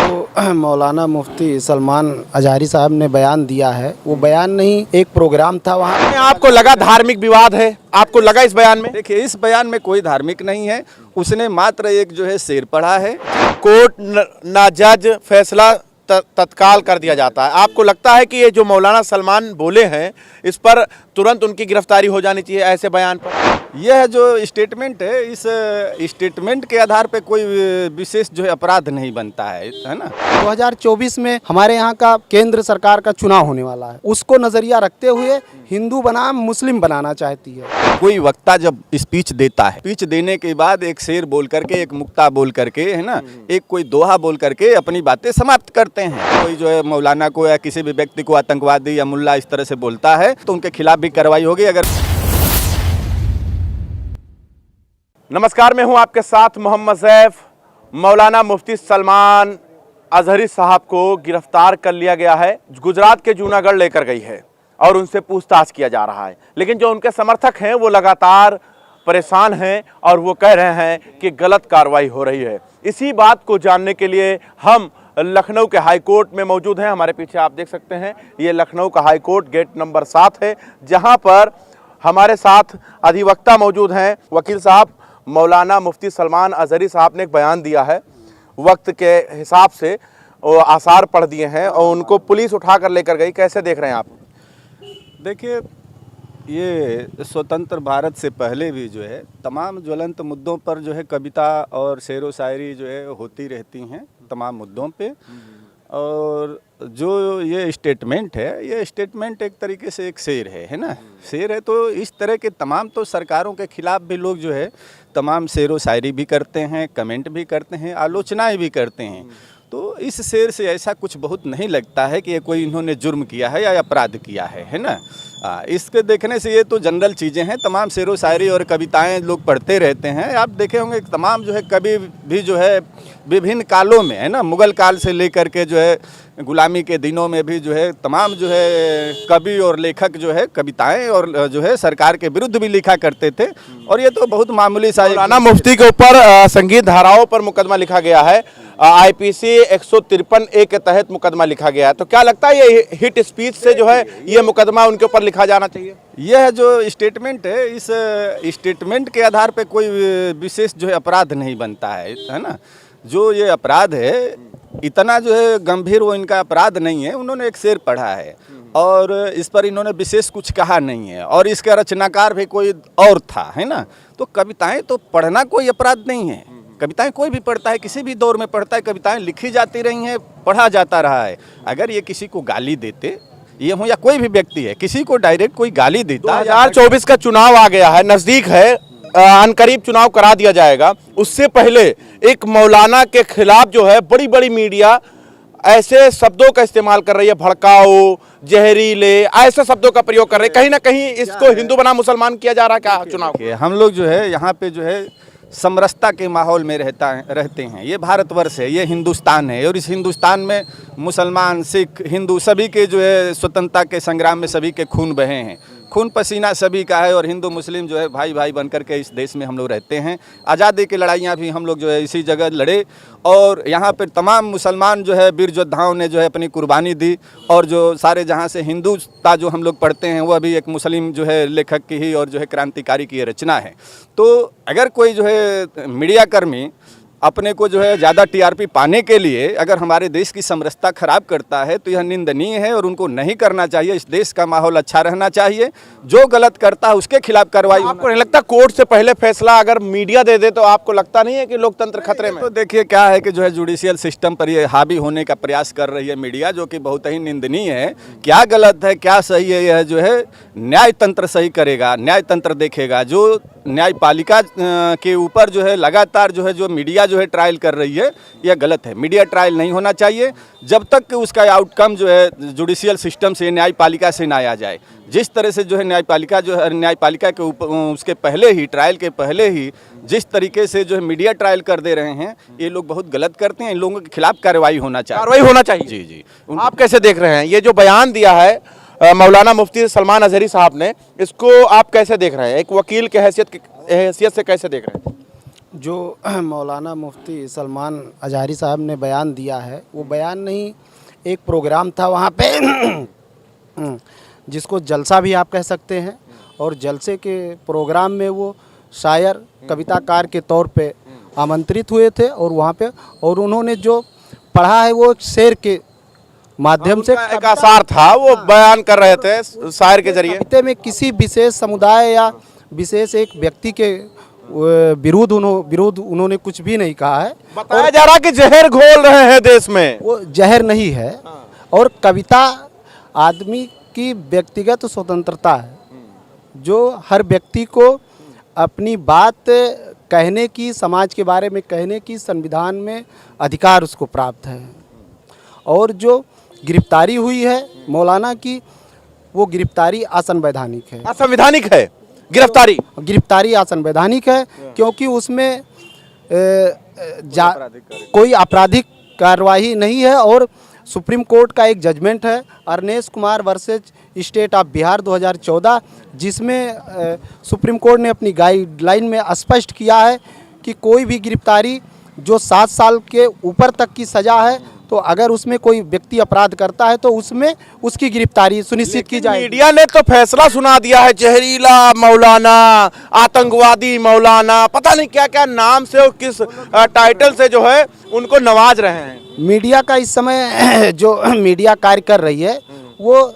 जो मौलाना मुफ्ती सलमान अज़हरी साहब ने बयान दिया है, वो बयान नहीं, एक प्रोग्राम था वहाँ। आपको लगा धार्मिक विवाद है? आपको लगा इस बयान में? देखिए, इस बयान में कोई धार्मिक नहीं है। उसने मात्र एक जो है शेर पढ़ा है। कोर्ट नाजायज फैसला तत्काल कर दिया जाता है। आपको लगता है कि ये जो मौलाना सलमान बोले हैं इस पर तुरंत उनकी गिरफ्तारी हो जानी चाहिए ऐसे बयान पर? यह जो स्टेटमेंट है, इस स्टेटमेंट के आधार पे कोई विशेष जो है अपराध नहीं बनता है ना। 2024 में हमारे यहाँ का केंद्र सरकार का चुनाव होने वाला है, उसको नज़रिया रखते हुए हिंदू बनाम मुस्लिम बनाना चाहती है। कोई वक्ता जब स्पीच देता है, स्पीच देने के बाद एक शेर बोल करके, एक मुक्ता बोल करके, है ना, एक कोई दोहा बोल करके अपनी बातें समाप्त करते हैं। कोई जो है मौलाना को या किसी भी व्यक्ति को आतंकवादी या मुल्ला इस तरह से बोलता है तो उनके खिलाफ भी कार्रवाई होगी। अगर नमस्कार, मैं हूं आपके साथ मोहम्मद ज़ैफ। मौलाना मुफ्ती सलमान अज़हरी साहब को गिरफ्तार कर लिया गया है। गुजरात के जूनागढ़ लेकर गई है और उनसे पूछताछ किया जा रहा है, लेकिन जो उनके समर्थक हैं वो लगातार परेशान हैं और वो कह रहे हैं कि गलत कार्रवाई हो रही है। इसी बात को जानने के लिए हम लखनऊ के हाई कोर्ट में मौजूद हैं। हमारे पीछे आप देख सकते हैं, ये लखनऊ का हाई कोर्ट गेट नंबर 7 है, जहां पर हमारे साथ अधिवक्ता मौजूद हैं। वकील साहब, मौलाना मुफ्ती सलमान अज़हरी साहब ने एक बयान दिया है, वक्त के हिसाब से वो आसार पढ़ दिए हैं और उनको पुलिस उठा कर लेकर गई। कैसे देख रहे हैं आप? देखिए, ये स्वतंत्र भारत से पहले भी जो है तमाम ज्वलंत मुद्दों पर जो है कविता और शेर व शायरी जो है होती रहती हैं तमाम मुद्दों पे। और जो ये स्टेटमेंट है, ये स्टेटमेंट एक तरीके से एक शेर है ना, शेर है। तो इस तरह के तमाम तो सरकारों के खिलाफ भी लोग जो है तमाम शेर व शायरी भी करते हैं, कमेंट भी करते हैं, आलोचनाएं भी करते हैं। तो इस शेर से ऐसा कुछ बहुत नहीं लगता है कि ये कोई इन्होंने जुर्म किया है या अपराध किया है ना। इसके देखने से ये तो जनरल चीज़ें हैं। तमाम शेर व शायरी और कविताएं लोग पढ़ते रहते हैं। आप देखे होंगे तमाम जो है कवि भी जो है विभिन्न कालों में, है ना, मुग़ल काल से लेकर के जो है गुलामी के दिनों में भी जो है तमाम जो है कवि और लेखक जो है कविताएं और जो है सरकार के विरुद्ध भी लिखा करते थे। और ये तो बहुत मामूली सा मौलाना मुफ्ती के ऊपर संगीत धाराओं पर मुकदमा लिखा गया है। IPC 153A के तहत मुकदमा लिखा गया है। तो क्या लगता है ये हिट स्पीच से जो है ये मुकदमा उनके ऊपर लिखा जाना चाहिए? यह जो स्टेटमेंट है, इस स्टेटमेंट के आधार पे कोई विशेष जो है अपराध नहीं बनता है ना। जो ये अपराध है इतना जो है गंभीर वो इनका अपराध नहीं है। उन्होंने एक शेर पढ़ा है और इस पर इन्होंने विशेष कुछ कहा नहीं है और इसका रचनाकार भी कोई और था, है ना। तो कविताएं तो पढ़ना कोई अपराध नहीं है। कविताएं कोई भी पढ़ता है, किसी भी दौर में पढ़ता है। कविताएं लिखी जाती रही हैं, पढ़ा जाता रहा है। अगर ये किसी को गाली देते, ये हो या कोई भी व्यक्ति है, किसी को डायरेक्ट कोई गाली देता, 2024 का चुनाव आ गया है, नज़दीक है, अनकरीब चुनाव करा दिया जाएगा। उससे पहले एक मौलाना के खिलाफ जो है बड़ी बड़ी मीडिया ऐसे शब्दों का इस्तेमाल कर रही है, भड़काओ, जहरीले, ऐसे शब्दों का प्रयोग कर रहे हैं। कहीं ना कहीं इसको हिंदू बनाम मुसलमान किया जा रहा है क्या चुनाव? हम लोग जो है यहाँ पे जो है समरसता के माहौल में रहते हैं। ये भारतवर्ष है, ये हिंदुस्तान है और इस हिंदुस्तान में मुसलमान, सिख, हिंदू सभी के जो है स्वतंत्रता के संग्राम में सभी के खून बहे हैं, खून पसीना सभी का है। और हिंदू मुस्लिम जो है भाई भाई बनकर के इस देश में हम लोग रहते हैं। आज़ादी की लड़ाइयाँ भी हम लोग जो है इसी जगह लड़े और यहाँ पर तमाम मुसलमान जो है वीर योद्धाओं ने जो है अपनी कुर्बानी दी। और जो सारे जहाँ से हिंदुता जो हम लोग पढ़ते हैं वह भी एक मुस्लिम जो है लेखक की ही और जो है क्रांतिकारी की रचना है। तो अगर कोई जो है मीडिया कर्मी अपने को जो है ज़्यादा TRP पाने के लिए अगर हमारे देश की समरसता खराब करता है तो यह निंदनीय है और उनको नहीं करना चाहिए। इस देश का माहौल अच्छा रहना चाहिए। जो गलत करता है उसके खिलाफ कार्रवाई। आपको नहीं लगता कोर्ट से पहले फैसला अगर मीडिया दे दे तो आपको लगता नहीं है कि लोकतंत्र खतरे में? तो देखिए क्या है कि जो है जुडिशियल सिस्टम पर ये हावी होने का प्रयास कर रही है मीडिया, जो कि बहुत ही निंदनीय है। क्या गलत है क्या सही है, यह जो है न्याय तंत्र सही करेगा, न्याय तंत्र देखेगा। जो न्यायपालिका के ऊपर जो है लगातार जो है जो मीडिया जो है ट्रायल कर रही है, यह गलत है। मीडिया ट्रायल नहीं होना चाहिए जब तक कि उसका आउटकम जो है जुडिशियल सिस्टम से, न्यायपालिका से ना आ जाए। जिस तरह से जो है न्यायपालिका के ऊपर उसके पहले ही, ट्रायल के पहले ही जिस तरीके से जो है मीडिया ट्रायल कर दे रहे हैं, ये लोग बहुत गलत करते हैं। इन लोगों के खिलाफ कार्रवाई होना चाहिए। जी जी। आप कैसे देख रहे हैं ये जो बयान दिया है मौलाना मुफ्ती सलमान अज़हरी साहब ने, इसको आप कैसे देख रहे हैं? एक वकील के हैसियत से कैसे देख रहे हैं? जो मौलाना मुफ्ती सलमान अज़हरी साहब ने बयान दिया है, वो बयान नहीं, एक प्रोग्राम था वहाँ पे जिसको जलसा भी आप कह सकते हैं, और जलसे के प्रोग्राम में वो शायर कविताकार के तौर पे आमंत्रित हुए थे, और वहाँ पे और उन्होंने जो पढ़ा है वो शेर के माध्यम से एक आसार था, वो बयान कर रहे थे शायर के जरिए। कविता में किसी विशेष समुदाय या विशेष एक व्यक्ति के विरुद्ध उन्होंने कुछ भी नहीं कहा है। बताया जा रहा कि जहर घोल रहे हैं देश में। वो जहर नहीं है, और कविता आदमी की व्यक्तिगत स्वतंत्रता है, जो हर व्यक्ति को अपनी बात कहने की, समाज के बारे में कहने की संविधान में अधिकार उसको प्राप्त है। और जो गिरफ्तारी हुई है मौलाना की, वो गिरफ्तारी असंवैधानिक है। असंवैधानिक है गिरफ्तारी असंवैधानिक है, क्योंकि उसमें कोई आपराधिक कार्रवाई नहीं है। और सुप्रीम कोर्ट का एक जजमेंट है Arnesh Kumar versus state of Bihar 2014, जिसमें सुप्रीम कोर्ट ने अपनी गाइडलाइन में स्पष्ट किया है कि कोई भी गिरफ्तारी जो 7 साल के ऊपर तक की सज़ा है, तो अगर उसमें कोई व्यक्ति अपराध करता है तो उसमें उसकी गिरफ्तारी सुनिश्चित की जाए। मीडिया ने तो फैसला सुना दिया है, जहरीला मौलाना, आतंकवादी मौलाना, पता नहीं क्या क्या नाम से और किस टाइटल से जो है उनको नवाज रहे हैं। मीडिया का इस समय जो मीडिया कार्य कर रही है, वो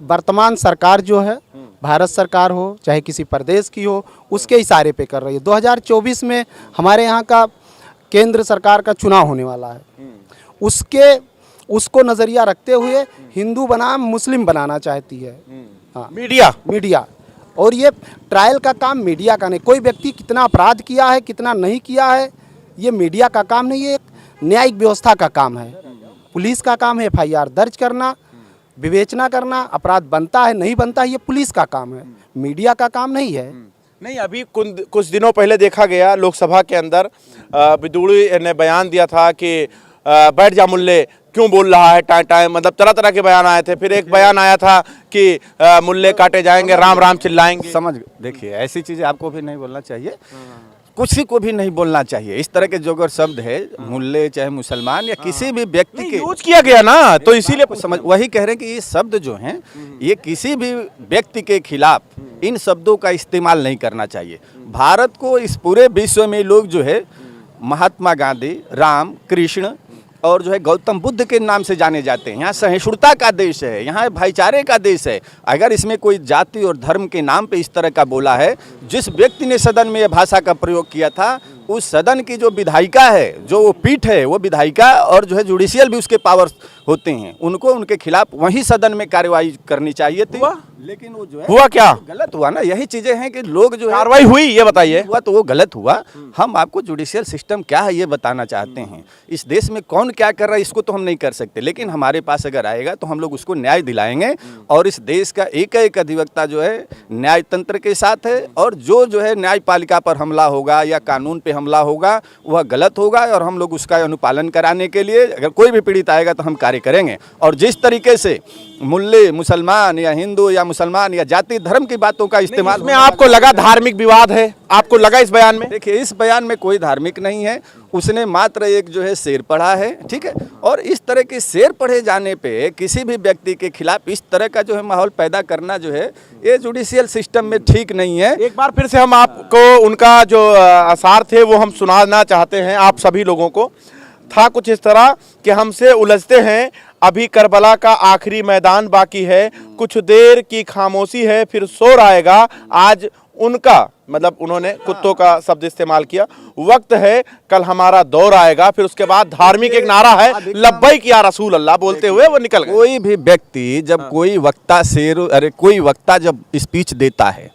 वर्तमान सरकार जो है, भारत सरकार हो चाहे किसी प्रदेश की हो, उसके इशारे पे कर रही है। 2024 में हमारे यहाँ का केंद्र सरकार का चुनाव होने वाला है, उसको नज़रिया रखते हुए हिंदू बनाम मुस्लिम बनाना चाहती है। हाँ, मीडिया। और ये ट्रायल का काम मीडिया का नहीं। कोई व्यक्ति कितना अपराध किया है कितना नहीं किया है, ये मीडिया का काम नहीं, ये एक न्यायिक व्यवस्था का काम है। पुलिस का काम है FIR दर्ज करना, विवेचना करना, अपराध बनता है नहीं बनता है, ये पुलिस का काम है, मीडिया का काम नहीं है। नहीं, अभी कुछ दिनों पहले देखा गया लोकसभा के अंदर विदुड़ी ने बयान दिया था कि बैठ जा मुल्ले, क्यों बोल रहा है टाइम, मतलब तरह तरह के बयान आए थे। फिर एक बयान आया था कि मुल्ले काटे जाएंगे, राम राम चिल्लाएंगे। समझ देखिए, ऐसी चीज़ें आपको भी नहीं बोलना चाहिए, किसी को भी नहीं बोलना चाहिए। इस तरह के जो अगर शब्द है, मुल्ले चाहे मुसलमान या किसी भी व्यक्ति के यूज किया गया ना, तो इसीलिए समझ वही कह रहे हैं कि ये शब्द जो हैं, ये किसी भी व्यक्ति के खिलाफ इन शब्दों का इस्तेमाल नहीं करना चाहिए। भारत को इस पूरे विश्व में लोग जो है महात्मा गांधी, राम, कृष्ण और जो है गौतम बुद्ध के नाम से जाने जाते हैं। यहाँ सहिष्णुता का देश है, यहाँ भाईचारे का देश है। अगर इसमें कोई जाति और धर्म के नाम पे इस तरह का बोला है, जिस व्यक्ति ने सदन में यह भाषा का प्रयोग किया था, उस सदन की जो विधायिका है, जो वो पीठ है, वो विधायिका और जो है जुडिशियल भी उसके पावर्स होते हैं, उनको उनके खिलाफ वही सदन में कार्रवाई करनी चाहिए थी। लेकिन वो जो है हुआ क्या, गलत हुआ ना। यही चीजें हैं कि लोग जो कार्रवाई हुई, ये बताइए। हुआ तो वो गलत हुआ। हम आपको जुडिशियल सिस्टम क्या है ये बताना चाहते हैं। इस देश में कौन क्या कर रहा है इसको तो हम नहीं कर सकते, लेकिन हमारे पास अगर आएगा तो हम लोग उसको न्याय दिलाएंगे। और इस देश का एक अधिवक्ता जो है न्याय तंत्र के साथ है, और जो है न्यायपालिका पर हमला होगा या कानून पे हमला होगा वह गलत होगा, और हम लोग उसका अनुपालन कराने के लिए अगर कोई भी पीड़ित आएगा तो हम कार्य करेंगे। और जिस तरीके से मुल्ले मुसलमान या हिंदू या मुसलमान या जाति धर्म की बातों का इस्तेमाल में आपको लगा धार्मिक विवाद है, आपको लगा इस बयान में? देखिए, इस बयान में कोई धार्मिक नहीं है। उसने मात्र एक जो है शेर पढ़ा है, ठीक है। और इस तरह के शेर पढ़े जाने पे किसी भी व्यक्ति के खिलाफ इस तरह का जो है माहौल पैदा करना जो है, ये जुडिशियल सिस्टम में ठीक नहीं है। एक बार फिर से हम आपको उनका जो आसार थे वो हम सुनाना चाहते हैं आप सभी लोगों को। था कुछ इस तरह कि हमसे उलझते हैं, अभी करबला का आखिरी मैदान बाकी है, कुछ देर की खामोशी है, फिर शोर आएगा आज उनका, मतलब उन्होंने कुत्तों का शब्द इस्तेमाल किया, वक्त है कल हमारा दौर आएगा। फिर उसके बाद धार्मिक एक नारा है, लब्बैक या रसूल अल्लाह, बोलते हुए वो निकल गए। कोई भी व्यक्ति जब कोई वक्ता जब स्पीच देता है,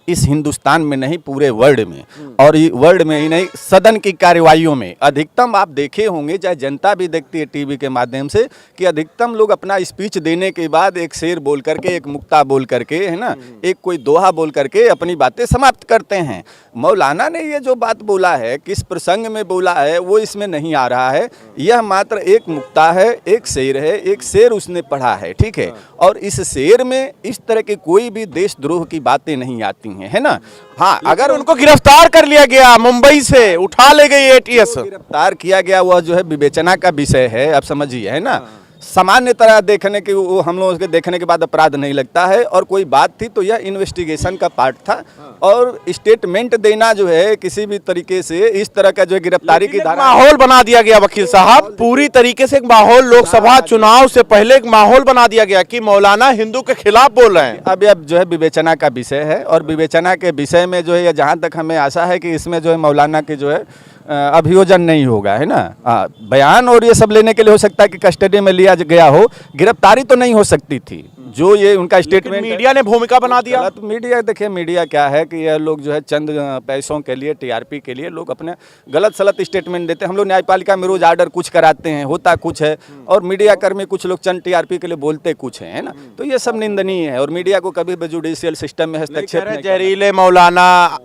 इस हिंदुस्तान में नहीं पूरे वर्ल्ड में, और ये वर्ल्ड में ही नहीं, सदन की कार्यवाहियों में अधिकतम आप देखे होंगे, चाहे जनता भी देखती है टीवी के माध्यम से, कि अधिकतम लोग अपना स्पीच देने के बाद एक शेर बोल करके, एक मुक्ता बोल करके, है ना, एक कोई दोहा बोल करके अपनी बातें समाप्त करते हैं। मौलाना ने ये जो बात बोला है, किस प्रसंग में बोला है, वो इसमें नहीं आ रहा है। यह मात्र एक मुक्ता है, एक शेर है, एक शेर उसने पढ़ा है, ठीक है। और इस शेर में इस तरह की कोई भी देशद्रोह की बातें नहीं आती हैं, है ना। हाँ, अगर उनको गिरफ्तार कर लिया गया, मुंबई से उठा ले गई एटीएस, गिरफ्तार किया गया, वह जो है विवेचना का विषय है, आप समझिए, है ना। सामान्य तरह देखने के वो हम लोगों के देखने के बाद अपराध नहीं लगता है, और कोई बात थी तो यह इन्वेस्टिगेशन का पार्ट था, और स्टेटमेंट देना जो है किसी भी तरीके से इस तरह का जो है गिरफ्तारी की धारा, माहौल बना दिया गया वकील साहब, पूरी तरीके से एक माहौल, लोकसभा चुनाव से पहले एक माहौल बना दिया गया कि मौलाना हिंदू के खिलाफ बोल रहे हैं। अब जो है विवेचना का विषय है, और विवेचना के विषय में जो है जहाँ तक हमें आशा है कि इसमें जो है मौलाना के जो है अभियोजन नहीं होगा, है ना। बयान और ये सब लेने के लिए हो सकता है कि कस्टडी में लिया गया हो, गिरफ्तारी तो नहीं हो सकती थी, जो ये उनका स्टेटमेंट मीडिया ने भूमिका बना दिया। तो मीडिया, देखिए मीडिया क्या है कि यह लोग जो है चंद पैसों के लिए, टीआरपी के लिए लोग अपने गलत सलत स्टेटमेंट देते हैं। हम लोग न्यायपालिका में रोज ऑर्डर कुछ कराते हैं, होता कुछ है, और मीडिया कर्मी कुछ लोग चंद टीआरपी के लिए बोलते कुछ है ना। तो ये सब निंदनीय है, और मीडिया को कभी भी जुडिशियल सिस्टम में हस्तक्षेप नहीं। जहरीले मौलाना,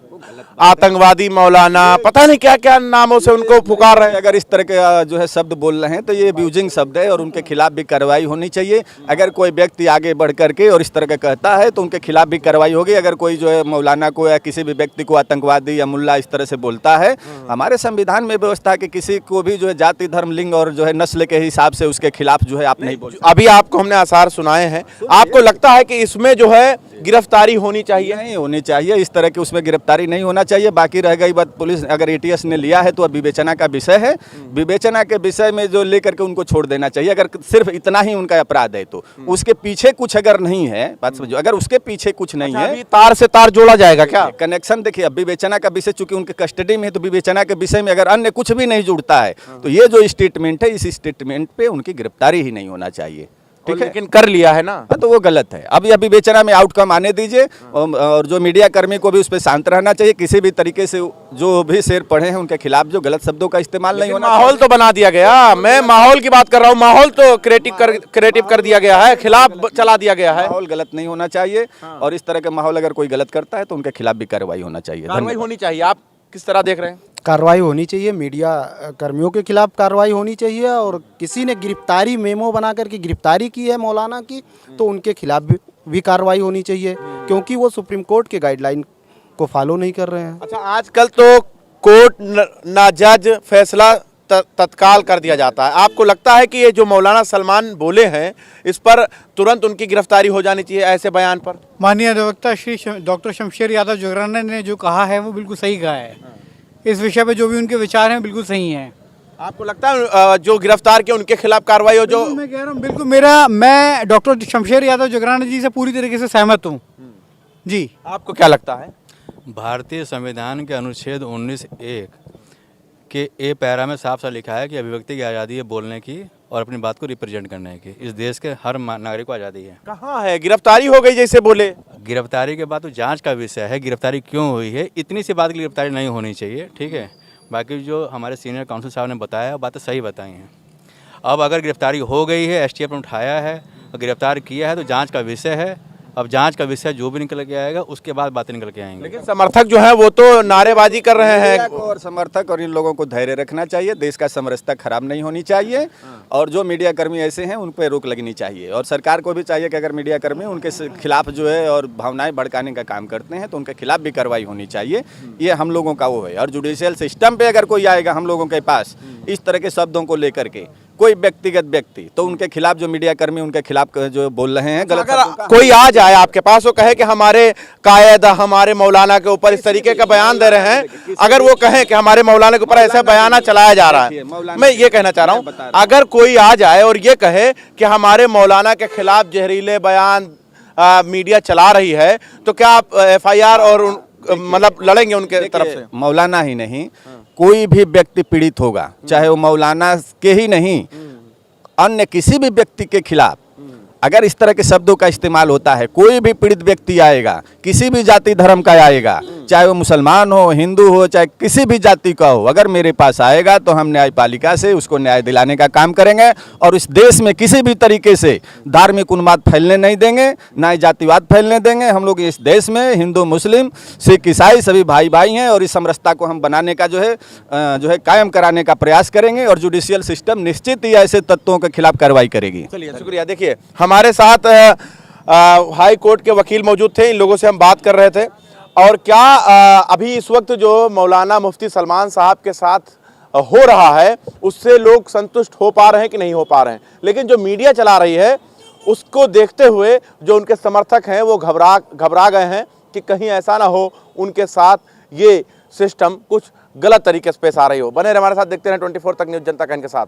आतंकवादी मौलाना, पता नहीं क्या क्या नामों से उनको पुकार रहे हैं। अगर इस तरह के जो है शब्द बोल रहे हैं तो ये अब्यूजिंग शब्द है, और उनके खिलाफ भी कार्रवाई होनी चाहिए। अगर कोई व्यक्ति आगे बढ़ करके और इस तरह का कहता है तो उनके खिलाफ भी कार्रवाई होगी। अगर कोई जो है मौलाना को या किसी भी व्यक्ति को आतंकवादी या मुल्ला इस तरह से बोलता है, हमारे संविधान में व्यवस्था है कि किसी को भी जो है जाति, धर्म, लिंग और जो है नस्ल के हिसाब से उसके खिलाफ जो है आप नहीं बोल। अभी आपको हमने आसार सुनाए हैं, आपको लगता है कि इसमें जो है गिरफ्तारी होनी चाहिए? नहीं होनी चाहिए, इस तरह की उसमें गिरफ्तारी नहीं होना चाहिए। बाकी रह गई बात, पुलिस अगर एटीएस ने लिया है तो अब विवेचना का विषय है, विवेचना के विषय में जो लेकर के उनको छोड़ देना चाहिए। अगर सिर्फ इतना ही उनका अपराध है तो उसके पीछे कुछ अगर नहीं है, बात समझो, अगर उसके पीछे कुछ नहीं है, अभी तार से तार जोड़ा जाएगा क्या? कनेक्शन देखिए, अब विवेचना का विषय चूंकि उनके कस्टडी में है, तो विवेचना के विषय में अगर अन्य कुछ भी नहीं जुड़ता है तो ये जो स्टेटमेंट है, इस स्टेटमेंट पे उनकी गिरफ्तारी ही नहीं होना चाहिए। ठीक है, लेकिन कर लिया है ना, तो वो गलत है। अब यह विवेचना में आउटकम आने दीजिए, और जो मीडिया कर्मी को भी उस पर शांत रहना चाहिए। किसी भी तरीके से जो भी शेर पढ़े हैं उनके खिलाफ जो गलत शब्दों का इस्तेमाल नहीं होना। माहौल तो बना दिया गया, मैं माहौल की बात कर रहा हूँ, माहौल तो क्रिएटिव कर दिया गया है, खिलाफ चला दिया गया है। माहौल गलत नहीं होना चाहिए, और इस तरह का माहौल अगर कोई गलत करता है तो उनके खिलाफ भी कार्रवाई होना चाहिए। कार्रवाई होनी चाहिए। आप किस तरह देख रहे हैं? कार्रवाई होनी चाहिए, मीडिया कर्मियों के खिलाफ कार्रवाई होनी चाहिए, और किसी ने गिरफ्तारी मेमो बना करके गिरफ्तारी की है मौलाना की, तो उनके खिलाफ भी कार्रवाई होनी चाहिए, क्योंकि वो सुप्रीम कोर्ट के गाइडलाइन को फॉलो नहीं कर रहे हैं। अच्छा, आजकल तो कोर्ट ना जज फैसला तत्काल कर दिया जाता है। आपको लगता है कि ये जो मौलाना सलमान बोले हैं, इस पर तुरंत उनकी गिरफ्तारी हो जानी चाहिए ऐसे बयान पर? माननीय अधिवक्ता श्री डॉक्टर शमशेर यादव जोगराना ने जो कहा है वो बिल्कुल सही कहा है। इस विषय पे जो भी उनके विचार हैं बिल्कुल सही हैं। आपको लगता है जो गिरफ्तार किए उनके खिलाफ कार्रवाई हो? जो मैं कह रहा हूँ बिल्कुल, मैं डॉक्टर शमशेर यादव जोगराना जी से पूरी तरीके से सहमत हूँ जी। आपको क्या लगता है? भारतीय संविधान के अनुच्छेद 19(1) के ए पैरा में साफ साफ लिखा है कि अभिव्यक्ति की आज़ादी है बोलने की और अपनी बात को रिप्रेजेंट करने की। इस देश के हर नागरिक को आज़ादी है। कहाँ है? गिरफ्तारी हो गई जैसे बोले। गिरफ्तारी के बाद तो जांच का विषय है, गिरफ्तारी क्यों हुई है, इतनी सी बात की गिरफ्तारी नहीं होनी चाहिए। ठीक है, बाकी जो हमारे सीनियर काउंसिल साहब ने बताया बातें सही बताई हैं। अब अगर गिरफ्तारी हो गई है, एसटीएफ ने उठाया है और गिरफ्तार किया है, तो जाँच का विषय है। अब जांच का विषय जो भी निकल के आएगा उसके बाद बातें निकल के आएंगी। लेकिन समर्थक जो है वो तो नारेबाजी कर रहे हैं। और समर्थक और इन लोगों को धैर्य रखना चाहिए, देश का समरसता खराब नहीं होनी चाहिए, और जो मीडिया कर्मी ऐसे हैं उन पर रोक लगनी चाहिए। और सरकार को भी चाहिए कि अगर मीडिया कर्मी उनके खिलाफ जो है और भावनाएं भड़काने का काम करते हैं तो उनके खिलाफ भी कार्रवाई होनी चाहिए। ये हम लोगों का वो है। और जुडिशियल सिस्टम पे अगर कोई आएगा हम लोगों के पास इस तरह के शब्दों को लेकर के, कोई व्यक्तिगत व्यक्ति, तो उनके खिलाफ जो मीडिया कर्मी उनके खिलाफ जो बोल रहे हैं गलत। अगर कोई आ जाए आपके पास वो कहे कि हमारे कायद, हमारे मौलाना के ऊपर इस तरीके का बयान दे रहे हैं, अगर वो कहें कि हमारे मौलाना के ऊपर ऐसा बयान चलाया जा रहा है, मैं ये कहना चाह रहा हूँ, अगर कोई आ जाए और ये कहे कि हमारे मौलाना के खिलाफ जहरीले बयान मीडिया चला रही है, तो क्या आप FIR और मतलब लड़ेंगे उनके तरफ से? मौलाना ही नहीं, कोई भी व्यक्ति पीड़ित होगा, चाहे वो मौलाना के ही नहीं, अन्य किसी भी व्यक्ति के खिलाफ अगर इस तरह के शब्दों का इस्तेमाल होता है, कोई भी पीड़ित व्यक्ति आएगा, किसी भी जाति धर्म का आएगा, चाहे वो मुसलमान हो, हिंदू हो, चाहे किसी भी जाति का हो, अगर मेरे पास आएगा तो हम न्यायपालिका से उसको न्याय दिलाने का काम करेंगे। और इस देश में किसी भी तरीके से धार्मिक उन्माद फैलने नहीं देंगे, ना ही जातिवाद फैलने देंगे। हम लोग इस देश में हिंदू, मुस्लिम, सिख, ईसाई सभी भाई भाई हैं, और इस समरसता को हम बनाने का जो है कायम कराने का प्रयास करेंगे। और जुडिशियल सिस्टम निश्चित ही ऐसे तत्वों के खिलाफ कार्रवाई करेगी। चलिए, शुक्रिया। देखिए, हमारे साथ हाई कोर्ट के वकील मौजूद थे, इन लोगों से हम बात कर रहे थे और क्या अभी इस वक्त जो मौलाना मुफ्ती सलमान साहब के साथ हो रहा है उससे लोग संतुष्ट हो पा रहे हैं कि नहीं हो पा रहे हैं? लेकिन जो मीडिया चला रही है उसको देखते हुए जो उनके समर्थक हैं वो घबरा गए हैं कि कहीं ऐसा ना हो उनके साथ ये सिस्टम कुछ गलत तरीके से पेश आ रही हो। बने रहे हमारे साथ, देखते रहें 24 तक न्यूज़, जनता का इनके साथ।